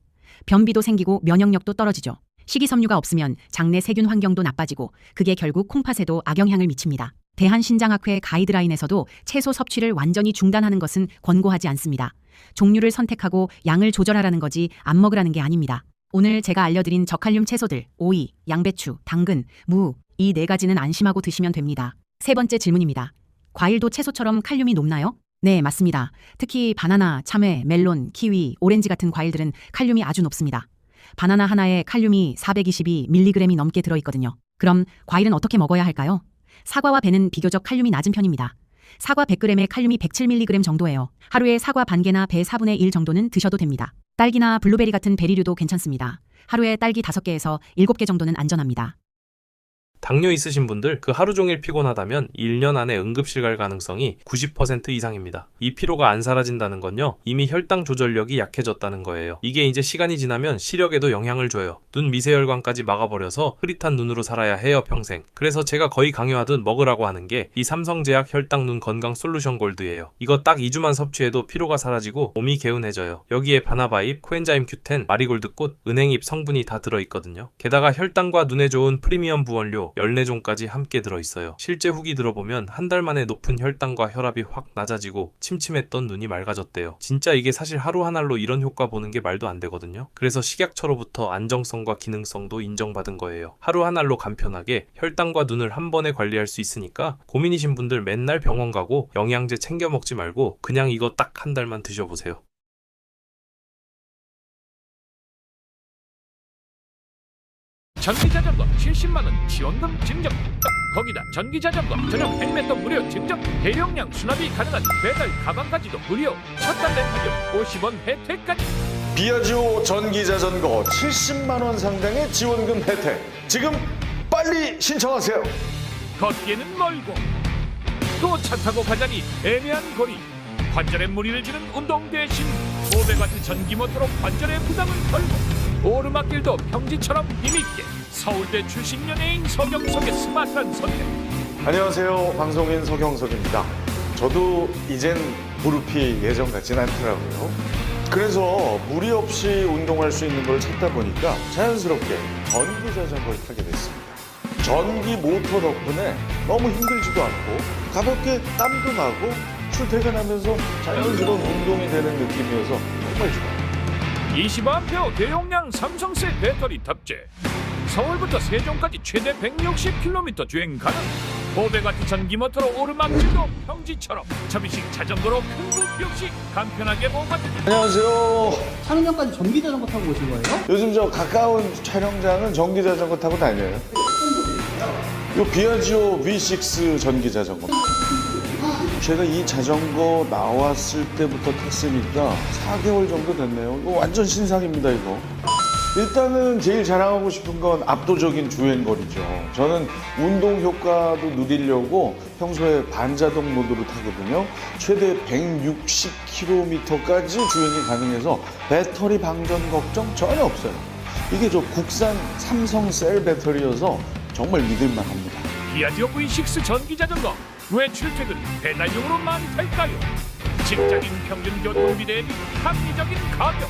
변비도 생기고 면역력도 떨어지죠. 식이섬유가 없으면 장내 세균 환경도 나빠지고 그게 결국 콩팥에도 악영향을 미칩니다. 대한신장학회 가이드라인에서도 채소 섭취를 완전히 중단하는 것은 권고하지 않습니다. 종류를 선택하고 양을 조절하라는 거지 안 먹으라는 게 아닙니다. 오늘 제가 알려드린 저칼륨 채소들, 오이, 양배추, 당근, 무, 이 4가지는 안심하고 드시면 됩니다. 세 번째 질문입니다. 과일도 채소처럼 칼륨이 높나요? 네, 맞습니다. 특히 바나나, 참외, 멜론, 키위, 오렌지 같은 과일들은 칼륨이 아주 높습니다. 바나나 하나에 칼륨이 422mg이 넘게 들어있거든요. 그럼 과일은 어떻게 먹어야 할까요? 사과와 배는 비교적 칼륨이 낮은 편입니다. 사과 100g에 칼륨이 107mg 정도예요. 하루에 사과 반 개나 배 4분의 1 정도는 드셔도 됩니다. 딸기나 블루베리 같은 베리류도 괜찮습니다. 하루에 딸기 5개에서 7개 정도는 안전합니다. 당뇨 있으신 분들 그 하루 종일 피곤하다면 1년 안에 응급실 갈 가능성이 90% 이상입니다. 이 피로가 안 사라진다는 건요, 이미 혈당 조절력이 약해졌다는 거예요. 이게 이제 시간이 지나면 시력에도 영향을 줘요. 눈 미세혈관까지 막아버려서 흐릿한 눈으로 살아야 해요, 평생. 그래서 제가 거의 강요하듯 먹으라고 하는 게 이 삼성제약 혈당 눈 건강 솔루션 골드예요. 이거 딱 2주만 섭취해도 피로가 사라지고 몸이 개운해져요. 여기에 바나바잎, 코엔자임 Q10, 마리골드꽃, 은행잎 성분이 다 들어있거든요. 게다가 혈당과 눈에 좋은 프리미엄 부원료 14종까지 함께 들어있어요. 실제 후기 들어보면 한 달 만에 높은 혈당과 혈압이 확 낮아지고 침침했던 눈이 맑아졌대요. 진짜 이게 사실 하루 한 알로 이런 효과 보는 게 말도 안 되거든요. 그래서 식약처로부터 안정성과 기능성도 인정받은 거예요. 하루 한 알로 간편하게 혈당과 눈을 한 번에 관리할 수 있으니까 고민이신 분들 맨날 병원 가고 영양제 챙겨 먹지 말고 그냥 이거 딱 한 달만 드셔보세요. 전기자전거 70만원 지원금 증정, 거기다 전기자전거 전용 헬멧도 무료 증정, 대용량 수납이 가능한 배달 가방까지도 무료, 첫달 렌탈료 50원 혜택까지. 비아지오 전기자전거 70만원 상당의 지원금 혜택, 지금 빨리 신청하세요. 걷기에는 멀고 또 차 타고 가자니 애매한 거리, 관절에 무리를 주는 운동 대신 500W 전기 모터로 관절의 부담을 덜고 오르막길도 평지처럼 힘있게, 서울대 출신 연예인 서경석의 스마트한 선택. 안녕하세요, 방송인 서경석입니다. 저도 이젠 무릎이 예전 같진 않더라고요. 그래서 무리 없이 운동할 수 있는 걸 찾다 보니까 자연스럽게 전기자전거를 타게 됐습니다. 전기 모터 덕분에 너무 힘들지도 않고 가볍게 땀도 나고 출퇴근하면서 자연스러운 운동이 되는 느낌이어서 정말 좋아요. 20A 대용량 삼성셀 배터리 탑재, 서울부터 세종까지 최대 160km 주행 가능, 500W 전기 모터로 오르막길도 평지처럼 접이식 자전거로 큰 무리 없이 간편하게 모험하는. 안녕하세요. 촬영장까지 전기자전거 타고 오신 거예요? 요즘 저 가까운 촬영장은 전기자전거 타고 다녀요. 요 비아지오 V6 전기자전거. 제가 이 자전거 나왔을 때부터 탔으니까 4개월 정도 됐네요. 이거 완전 신상입니다, 이거. 일단은 제일 자랑하고 싶은 건 압도적인 주행거리죠. 저는 운동 효과도 누리려고 평소에 반자동 모드로 타거든요. 최대 160km까지 주행이 가능해서 배터리 방전 걱정 전혀 없어요. 이게 저 국산 삼성 셀 배터리여서 정말 믿을만 합니다. 비아지오 V6 전기자전거, 왜 출퇴근 배달용으로만 탈까요? 직장인 평균 교통비 대비 합리적인 가격,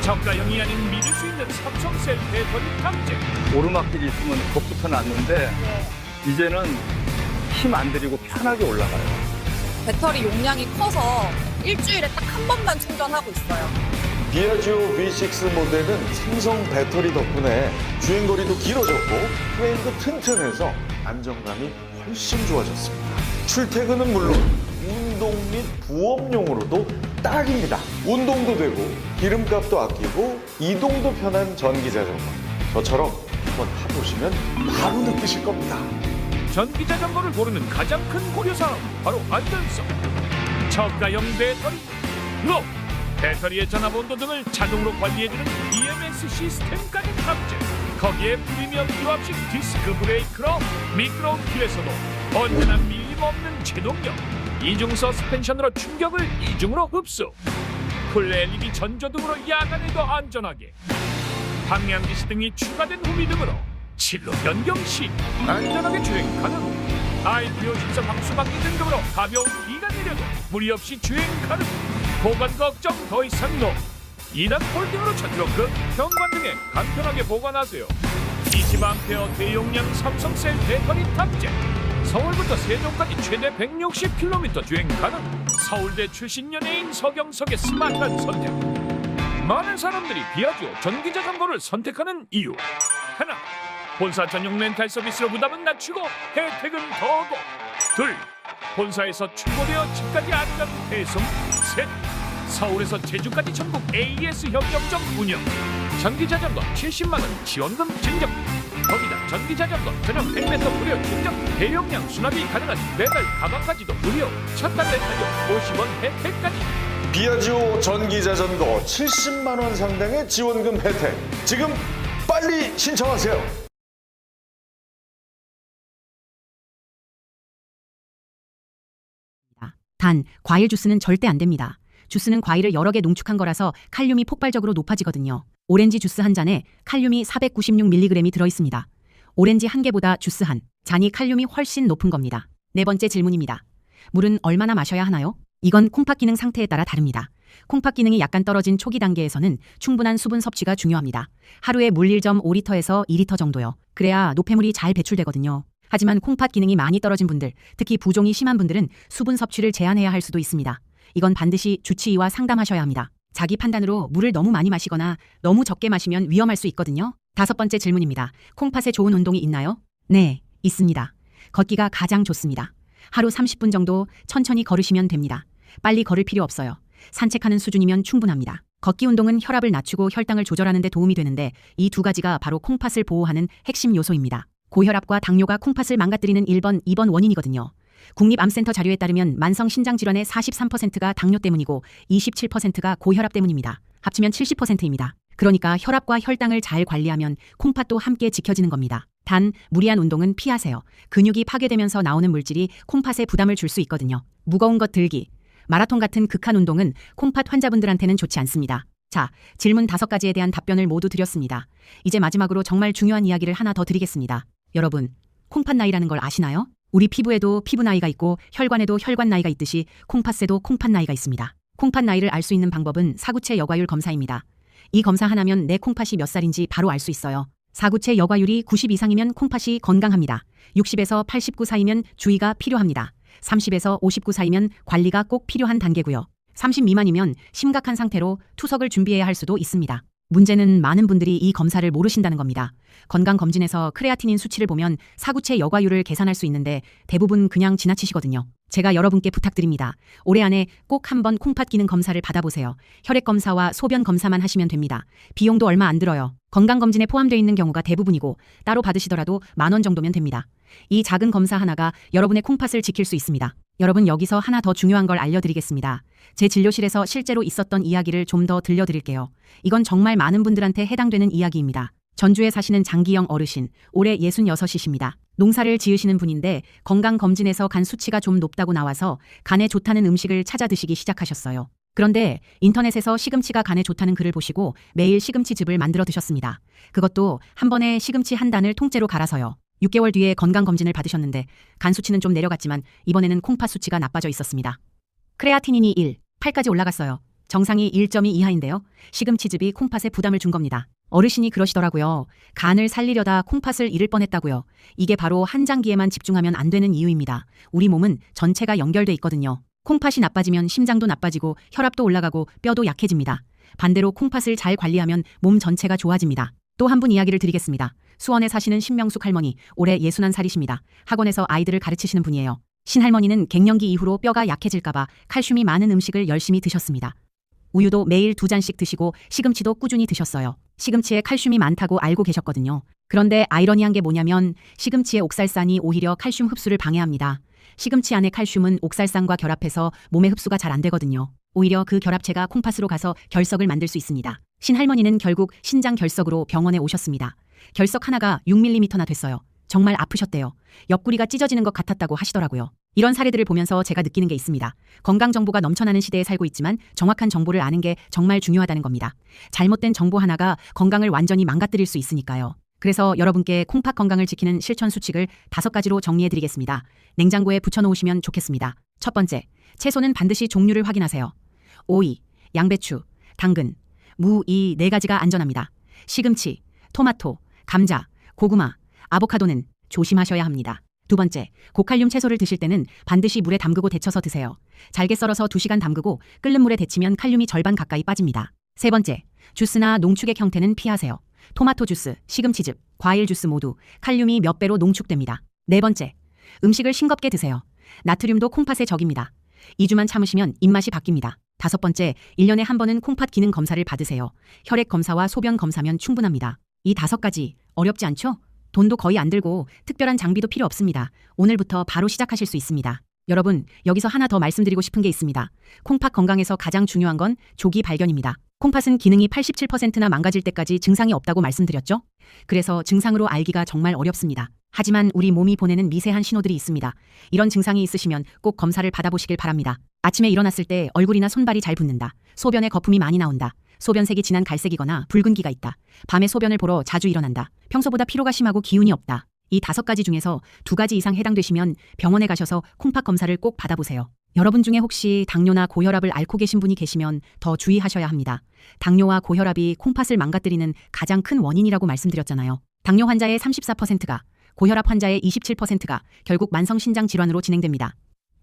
저가형이 아닌 믿을 수 있는 삼성셀 배터리 탑재. 오르막길이 있으면 겁부터 났는데 이제는 힘 안 들이고 편하게 올라가요. 배터리 용량이 커서 일주일에 딱 한 번만 충전하고 있어요. 비아지오 V6 모델은 삼성 배터리 덕분에 주행거리도 길어졌고 프레임도 튼튼해서 안정감이 훨씬 좋아졌습니다. 출퇴근은 물론 운동 및 부업용으로도 딱입니다. 운동도 되고 기름값도 아끼고 이동도 편한 전기자전거. 저처럼 한번 타보시면 바로 느끼실 겁니다. 전기자전거를 고르는 가장 큰 고려사항 바로 안전성. 저가형 배터리, 로 배터리의 전압 온도 등을 자동으로 관리해주는 EMS 시스템까지 탑재. 거기에 프리미엄 유압식 디스크 브레이크로 미끄러운 길에서도 언제나 밀림없는 제동력. 이중 서스펜션으로 충격을 이중으로 흡수. 풀 LED 전조등으로 야간에도 안전하게. 방향지시 등이 추가된 후미 등으로 진로 변경 시 안전하게 주행 가능. IPO 14 방수방기 등급으로 가벼운 비가 내려도 무리 없이 주행 가능. 보관 걱정 더 이상 노. 2단 폴딩으로 차트로크, 현관 등에 간편하게 보관하세요. 20A 대용량 삼성셀 배터리 탑재. 서울부터 세종까지 최대 160km 주행 가능. 서울대 출신 연예인 서경석의 스마트한 선택. 많은 사람들이 비아지오 전기자전거를 선택하는 이유. 하나, 본사 전용 렌탈 서비스로 부담은 낮추고 혜택은 더하고. 둘, 본사에서 출고되어 집까지 안전 배송. 셋, 서울에서 제주까지 전국 AES 협력점 운영. 전기자전거 70만원 지원금 증정. 거기다 전기자전거 전용 100m 무료 충전, 대용량 수납이 가능한 매달 가방까지도 무료. 첫달 렌탈료 50원 혜택까지. 비아지오 전기자전거 70만 원 상당의 지원금 혜택. 지금 빨리 신청하세요. 단, 과일 주스는 절대 안 됩니다. 주스는 과일을 여러 개 농축한 거라서 칼륨이 폭발적으로 높아지거든요. 오렌지 주스 한 잔에 칼륨이 496mg이 들어있습니다. 오렌지 한 개보다 주스 한 잔이 칼륨이 훨씬 높은 겁니다. 네 번째 질문입니다. 물은 얼마나 마셔야 하나요? 이건 콩팥 기능 상태에 따라 다릅니다. 콩팥 기능이 약간 떨어진 초기 단계에서는 충분한 수분 섭취가 중요합니다. 하루에 물 1.5리터에서 2리터 정도요. 그래야 노폐물이 잘 배출되거든요. 하지만 콩팥 기능이 많이 떨어진 분들, 특히 부종이 심한 분들은 수분 섭취를 제한해야 할 수도 있습니다. 이건 반드시 주치의와 상담하셔야 합니다. 자기 판단으로 물을 너무 많이 마시거나 너무 적게 마시면 위험할 수 있거든요. 다섯 번째 질문입니다. 콩팥에 좋은 운동이 있나요? 네, 있습니다. 걷기가 가장 좋습니다. 하루 30분 정도 천천히 걸으시면 됩니다. 빨리 걸을 필요 없어요. 산책하는 수준이면 충분합니다. 걷기 운동은 혈압을 낮추고 혈당을 조절하는 데 도움이 되는데 이 두 가지가 바로 콩팥을 보호하는 핵심 요소입니다. 고혈압과 당뇨가 콩팥을 망가뜨리는 1번, 2번 원인이거든요. 국립암센터 자료에 따르면 만성 신장 질환의 43%가 당뇨 때문이고 27%가 고혈압 때문입니다. 합치면 70%입니다. 그러니까 혈압과 혈당을 잘 관리하면 콩팥도 함께 지켜지는 겁니다. 단, 무리한 운동은 피하세요. 근육이 파괴되면서 나오는 물질이 콩팥에 부담을 줄 수 있거든요. 무거운 것 들기, 마라톤 같은 극한 운동은 콩팥 환자분들한테는 좋지 않습니다. 자, 질문 5가지에 대한 답변을 모두 드렸습니다. 이제 마지막으로 정말 중요한 이야기를 하나 더 드리겠습니다. 여러분, 콩팥 나이라는 걸 아시나요? 우리 피부에도 피부 나이가 있고 혈관에도 혈관 나이가 있듯이 콩팥에도 콩팥 나이가 있습니다. 콩팥 나이를 알 수 있는 방법은 사구체 여과율 검사입니다. 이 검사 하나면 내 콩팥이 몇 살인지 바로 알 수 있어요. 사구체 여과율이 90 이상이면 콩팥이 건강합니다. 60에서 89 사이면 주의가 필요합니다. 30에서 59 사이면 관리가 꼭 필요한 단계고요. 30 미만이면 심각한 상태로 투석을 준비해야 할 수도 있습니다. 문제는 많은 분들이 이 검사를 모르신다는 겁니다. 건강검진에서 크레아티닌 수치를 보면 사구체 여과율을 계산할 수 있는데 대부분 그냥 지나치시거든요. 제가 여러분께 부탁드립니다. 올해 안에 꼭 한번 콩팥 기능 검사를 받아보세요. 혈액 검사와 소변 검사만 하시면 됩니다. 비용도 얼마 안 들어요. 건강검진에 포함되어 있는 경우가 대부분이고 따로 받으시더라도 10,000원 정도면 됩니다. 이 작은 검사 하나가 여러분의 콩팥을 지킬 수 있습니다. 여러분, 여기서 하나 더 중요한 걸 알려드리겠습니다. 제 진료실에서 실제로 있었던 이야기를 좀 더 들려드릴게요. 이건 정말 많은 분들한테 해당되는 이야기입니다. 전주에 사시는 장기영 어르신, 올해 66이십니다. 농사를 지으시는 분인데 건강검진에서 간 수치가 좀 높다고 나와서 간에 좋다는 음식을 찾아 드시기 시작하셨어요. 그런데 인터넷에서 시금치가 간에 좋다는 글을 보시고 매일 시금치즙을 만들어 드셨습니다. 그것도 한 번에 시금치 한 단을 통째로 갈아서요. 6개월 뒤에 건강검진을 받으셨는데 간 수치는 좀 내려갔지만 이번에는 콩팥 수치가 나빠져 있었습니다. 크레아티닌이 1, 8까지 올라갔어요. 정상이 1.2 이하인데요. 시금치즙이 콩팥에 부담을 준 겁니다. 어르신이 그러시더라고요. 간을 살리려다 콩팥을 잃을 뻔했다고요. 이게 바로 한 장기에만 집중하면 안 되는 이유입니다. 우리 몸은 전체가 연결돼 있거든요. 콩팥이 나빠지면 심장도 나빠지고 혈압도 올라가고 뼈도 약해집니다. 반대로 콩팥을 잘 관리하면 몸 전체가 좋아집니다. 또 한 분 이야기를 드리겠습니다. 수원에 사시는 신명숙 할머니, 올해 61살이십니다. 학원에서 아이들을 가르치시는 분이에요. 신할머니는 갱년기 이후로 뼈가 약해질까봐 칼슘이 많은 음식을 열심히 드셨습니다. 우유도 매일 2잔씩 드시고 시금치도 꾸준히 드셨어요. 시금치에 칼슘이 많다고 알고 계셨거든요. 그런데 아이러니한 게 뭐냐면 시금치의 옥살산이 오히려 칼슘 흡수를 방해합니다. 시금치 안의 칼슘은 옥살산과 결합해서 몸에 흡수가 잘 안 되거든요. 오히려 그 결합체가 콩팥으로 가서 결석을 만들 수 있습니다. 신할머니는 결국 신장 결석으로 병원에 오셨습니다. 결석 하나가 6mm나 됐어요. 정말 아프셨대요. 옆구리가 찢어지는 것 같았다고 하시더라고요. 이런 사례들을 보면서 제가 느끼는 게 있습니다. 건강 정보가 넘쳐나는 시대에 살고 있지만 정확한 정보를 아는 게 정말 중요하다는 겁니다. 잘못된 정보 하나가 건강을 완전히 망가뜨릴 수 있으니까요. 그래서 여러분께 콩팥 건강을 지키는 실천 수칙을 5가지로 정리해드리겠습니다. 냉장고에 붙여놓으시면 좋겠습니다. 첫 번째, 채소는 반드시 종류를 확인하세요. 오이, 양배추, 당근, 무 이 4가지가 안전합니다. 시금치, 토마토, 감자, 고구마, 아보카도는 조심하셔야 합니다. 두 번째, 고칼륨 채소를 드실 때는 반드시 물에 담그고 데쳐서 드세요. 잘게 썰어서 2시간 담그고 끓는 물에 데치면 칼륨이 절반 가까이 빠집니다. 세 번째, 주스나 농축액 형태는 피하세요. 토마토 주스, 시금치즙, 과일 주스 모두 칼륨이 몇 배로 농축됩니다. 네 번째, 음식을 싱겁게 드세요. 나트륨도 콩팥의 적입니다. 2주만 참으시면 입맛이 바뀝니다. 5번째, 1년에 한 번은 콩팥 기능 검사를 받으세요. 혈액 검사와 소변 검사면 충분합니다. 이 5가지 어렵지 않죠? 돈도 거의 안 들고 특별한 장비도 필요 없습니다. 오늘부터 바로 시작하실 수 있습니다. 여러분, 여기서 하나 더 말씀드리고 싶은 게 있습니다. 콩팥 건강에서 가장 중요한 건 조기 발견입니다. 콩팥은 기능이 87%나 망가질 때까지 증상이 없다고 말씀드렸죠? 그래서 증상으로 알기가 정말 어렵습니다. 하지만 우리 몸이 보내는 미세한 신호들이 있습니다. 이런 증상이 있으시면 꼭 검사를 받아보시길 바랍니다. 아침에 일어났을 때 얼굴이나 손발이 잘 붓는다. 소변에 거품이 많이 나온다. 소변색이 진한 갈색이거나 붉은기가 있다. 밤에 소변을 보러 자주 일어난다. 평소보다 피로가 심하고 기운이 없다. 이 5가지 중에서 2가지 이상 해당되시면 병원에 가셔서 콩팥 검사를 꼭 받아보세요. 여러분 중에 혹시 당뇨나 고혈압을 앓고 계신 분이 계시면 더 주의하셔야 합니다. 당뇨와 고혈압이 콩팥을 망가뜨리는 가장 큰 원인이라고 말씀드렸잖아요. 당뇨 환자의 34%가, 고혈압 환자의 27%가 결국 만성신장 질환으로 진행됩니다.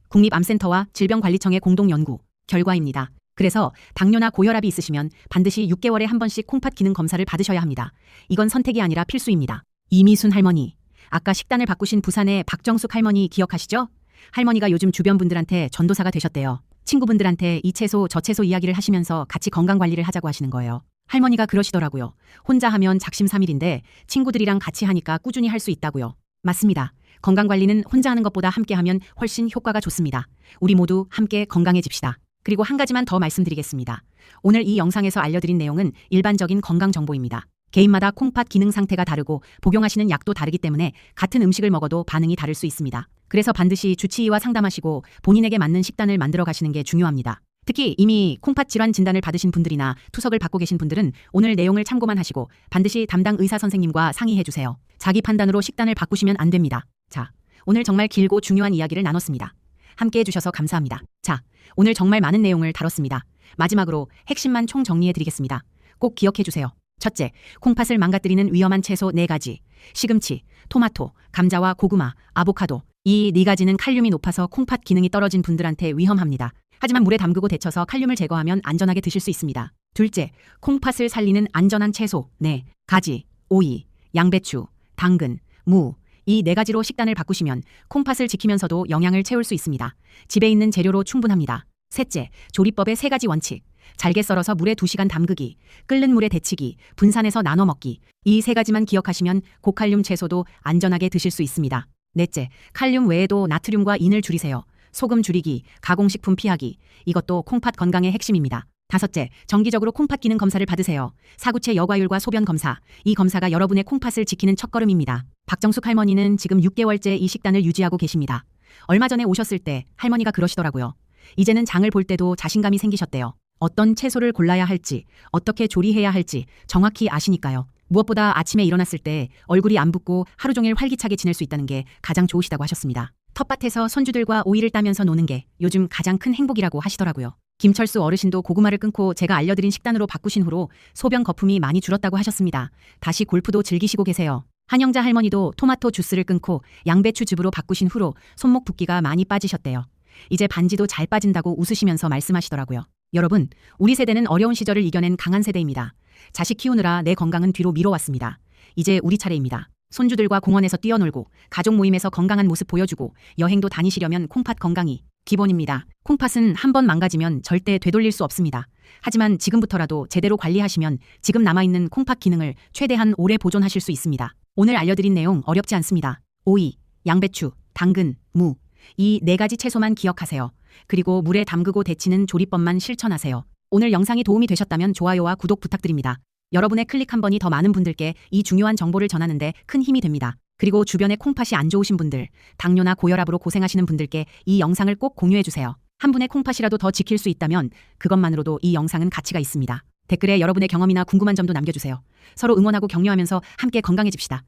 국립암센터와 질병관리청의 공동 연구 결과입니다. 그래서 당뇨나 고혈압이 있으시면 반드시 6개월에 한 번씩 콩팥 기능 검사를 받으셔야 합니다. 이건 선택이 아니라 필수입니다. 이미순 할머니, 아까 식단을 바꾸신 부산의 박정숙 할머니 기억하시죠? 할머니가 요즘 주변 분들한테 전도사가 되셨대요. 친구분들한테 이 채소 저 채소 이야기를 하시면서 같이 건강관리를 하자고 하시는 거예요. 할머니가 그러시더라고요. 혼자 하면 작심삼일인데 친구들이랑 같이 하니까 꾸준히 할 수 있다고요. 맞습니다. 건강관리는 혼자 하는 것보다 함께 하면 훨씬 효과가 좋습니다. 우리 모두 함께 건강해집시다. 그리고 한 가지만 더 말씀드리겠습니다. 오늘 이 영상에서 알려드린 내용은 일반적인 건강 정보입니다. 개인마다 콩팥 기능 상태가 다르고 복용하시는 약도 다르기 때문에 같은 음식을 먹어도 반응이 다를 수 있습니다. 그래서 반드시 주치의와 상담하시고 본인에게 맞는 식단을 만들어 가시는 게 중요합니다. 특히 이미 콩팥 질환 진단을 받으신 분들이나 투석을 받고 계신 분들은 오늘 내용을 참고만 하시고 반드시 담당 의사 선생님과 상의해 주세요. 자기 판단으로 식단을 바꾸시면 안 됩니다. 자, 오늘 정말 길고 중요한 이야기를 나눴습니다. 함께 해주셔서 감사합니다. 자, 오늘 정말 많은 내용을 다뤘습니다. 마지막으로 핵심만 총 정리해 드리겠습니다. 꼭 기억해 주세요. 첫째, 콩팥을 망가뜨리는 위험한 채소 4가지. 시금치, 토마토, 감자와 고구마, 아보카도. 이 4가지는 칼륨이 높아서 콩팥 기능이 떨어진 분들한테 위험합니다. 하지만 물에 담그고 데쳐서 칼륨을 제거하면 안전하게 드실 수 있습니다. 둘째, 콩팥을 살리는 안전한 채소 4가지. 오이, 양배추, 당근, 무. 이 4가지로 식단을 바꾸시면 콩팥을 지키면서도 영양을 채울 수 있습니다. 집에 있는 재료로 충분합니다. 셋째, 조리법의 3가지 원칙. 잘게 썰어서 물에 2시간 담그기, 끓는 물에 데치기, 분산해서 나눠 먹기. 이 3가지만 기억하시면 고칼륨 채소도 안전하게 드실 수 있습니다. 넷째, 칼륨 외에도 나트륨과 인을 줄이세요. 소금 줄이기, 가공식품 피하기. 이것도 콩팥 건강의 핵심입니다. 5째, 정기적으로 콩팥 기능 검사를 받으세요. 사구체 여과율과 소변 검사. 이 검사가 여러분의 콩팥을 지키는 첫걸음입니다. 박정숙 할머니는 지금 6개월째 이 식단을 유지하고 계십니다. 얼마 전에 오셨을 때 할머니가 그러시더라고요. 이제는 장을 볼 때도 자신감이 생기셨대요. 어떤 채소를 골라야 할지, 어떻게 조리해야 할지 정확히 아시니까요. 무엇보다 아침에 일어났을 때 얼굴이 안 붓고 하루 종일 활기차게 지낼 수 있다는 게 가장 좋으시다고 하셨습니다. 텃밭에서 손주들과 오이를 따면서 노는 게 요즘 가장 큰 행복이라고 하시더라고요. 김철수 어르신도 고구마를 끊고 제가 알려드린 식단으로 바꾸신 후로 소변 거품이 많이 줄었다고 하셨습니다. 다시 골프도 즐기시고 계세요. 한영자 할머니도 토마토 주스를 끊고 양배추 즙으로 바꾸신 후로 손목 붓기가 많이 빠지셨대요. 이제 반지도 잘 빠진다고 웃으시면서 말씀하시더라고요. 여러분, 우리 세대는 어려운 시절을 이겨낸 강한 세대입니다. 자식 키우느라 내 건강은 뒤로 미뤄왔습니다. 이제 우리 차례입니다. 손주들과 공원에서 뛰어놀고 가족 모임에서 건강한 모습 보여주고 여행도 다니시려면 콩팥 건강이 기본입니다. 콩팥은 한번 망가지면 절대 되돌릴 수 없습니다. 하지만 지금부터라도 제대로 관리하시면 지금 남아있는 콩팥 기능을 최대한 오래 보존하실 수 있습니다. 오늘 알려드린 내용 어렵지 않습니다. 오이, 양배추, 당근, 무. 이 4가지 채소만 기억하세요. 그리고 물에 담그고 데치는 조리법만 실천하세요. 오늘 영상이 도움이 되셨다면 좋아요와 구독 부탁드립니다. 여러분의 클릭 한 번이 더 많은 분들께 이 중요한 정보를 전하는데 큰 힘이 됩니다. 그리고 주변에 콩팥이 안 좋으신 분들, 당뇨나 고혈압으로 고생하시는 분들께 이 영상을 꼭 공유해주세요. 한 분의 콩팥이라도 더 지킬 수 있다면 그것만으로도 이 영상은 가치가 있습니다. 댓글에 여러분의 경험이나 궁금한 점도 남겨주세요. 서로 응원하고 격려하면서 함께 건강해집시다.